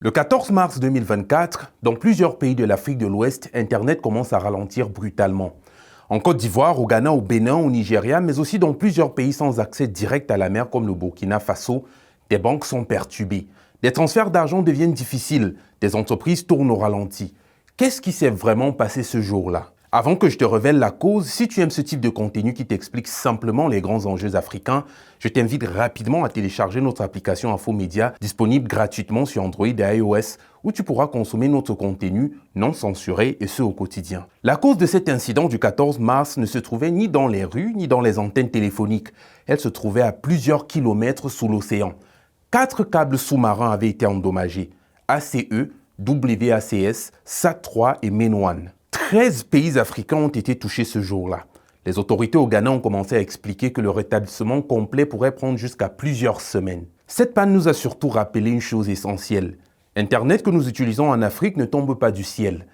Le 14 mars 2024, dans plusieurs pays de l'Afrique de l'Ouest, Internet commence à ralentir brutalement. En Côte d'Ivoire, au Ghana, au Bénin, au Nigeria, mais aussi dans plusieurs pays sans accès direct à la mer comme le Burkina Faso, des banques sont perturbées. Des transferts d'argent deviennent difficiles, des entreprises tournent au ralenti. Qu'est-ce qui s'est vraiment passé ce jour-là? Avant que je te révèle la cause, si tu aimes ce type de contenu qui t'explique simplement les grands enjeux africains, je t'invite rapidement à télécharger notre application Infomédia disponible gratuitement sur Android et iOS où tu pourras consommer notre contenu non censuré et ce au quotidien. La cause de cet incident du 14 mars ne se trouvait ni dans les rues ni dans les antennes téléphoniques. Elle se trouvait à plusieurs kilomètres sous l'océan. 4 câbles sous-marins avaient été endommagés. ACE, WACS, SAT3 et MENOAN. 13 pays africains ont été touchés ce jour-là. Les autorités au Ghana ont commencé à expliquer que le rétablissement complet pourrait prendre jusqu'à plusieurs semaines. Cette panne nous a surtout rappelé une chose essentielle. Internet que nous utilisons en Afrique ne tombe pas du ciel.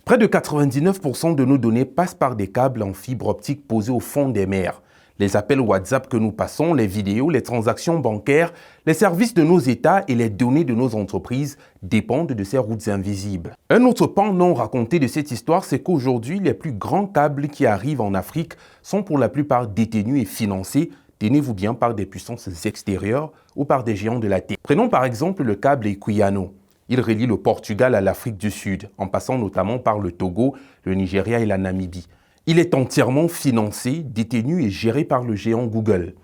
Près de 99% de nos données passent par des câbles en fibre optique posés au fond des mers. Les appels WhatsApp que nous passons, les vidéos, les transactions bancaires, les services de nos États et les données de nos entreprises dépendent de ces routes invisibles. Un autre pan non raconté de cette histoire, c'est qu'aujourd'hui, les plus grands câbles qui arrivent en Afrique sont pour la plupart détenus et financés, tenez-vous bien, par des puissances extérieures ou par des géants de la Terre. Prenons par exemple le câble Equiano. Il relie le Portugal à l'Afrique du Sud, en passant notamment par le Togo, le Nigeria et la Namibie. Il est entièrement financé, détenu et géré par le géant Google.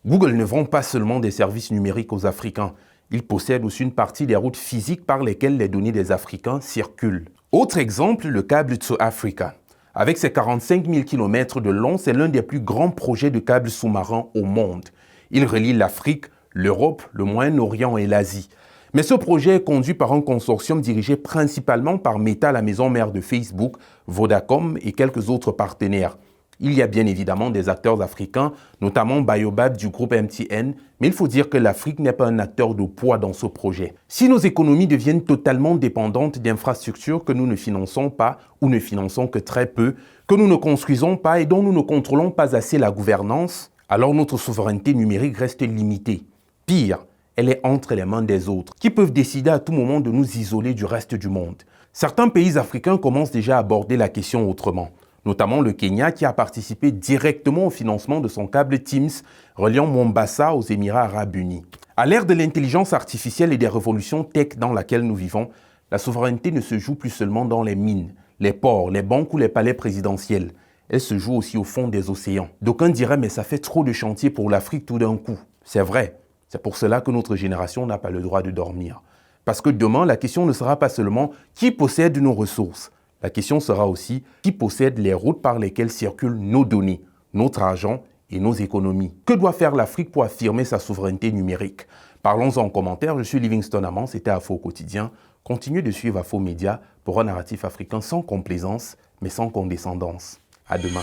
Google ne vend pas seulement des services numériques aux Africains. Il possède aussi une partie des routes physiques par lesquelles les données des Africains circulent. Autre exemple, le câble To Africa. Avec ses 45 000 km de long, c'est l'un des plus grands projets de câbles sous-marins au monde. Il relie l'Afrique, l'Europe, le Moyen-Orient et l'Asie. Mais ce projet est conduit par un consortium dirigé principalement par Meta, la maison mère de Facebook, Vodacom et quelques autres partenaires. Il y a bien évidemment des acteurs africains, notamment Baobab du groupe MTN, mais il faut dire que l'Afrique n'est pas un acteur de poids dans ce projet. Si nos économies deviennent totalement dépendantes d'infrastructures que nous ne finançons pas ou ne finançons que très peu, que nous ne construisons pas et dont nous ne contrôlons pas assez la gouvernance, alors notre souveraineté numérique reste limitée. Pire, elle est entre les mains des autres, qui peuvent décider à tout moment de nous isoler du reste du monde. Certains pays africains commencent déjà à aborder la question autrement, notamment le Kenya qui a participé directement au financement de son câble Teams reliant Mombasa aux Émirats arabes unis. À l'ère de l'intelligence artificielle et des révolutions tech dans laquelle nous vivons, la souveraineté ne se joue plus seulement dans les mines, les ports, les banques ou les palais présidentiels. Elle se joue aussi au fond des océans. D'aucuns diraient mais ça fait trop de chantier pour l'Afrique tout d'un coup. C'est vrai. C'est pour cela que notre génération n'a pas le droit de dormir. Parce que demain, la question ne sera pas seulement qui possède nos ressources. La question sera aussi qui possède les routes par lesquelles circulent nos données, notre argent et nos économies. Que doit faire l'Afrique pour affirmer sa souveraineté numérique? Parlons-en en commentaire. Je suis Livingstone Amand, c'était Afo au quotidien. Continuez de suivre Afo Média pour un narratif africain sans complaisance, mais sans condescendance. À demain.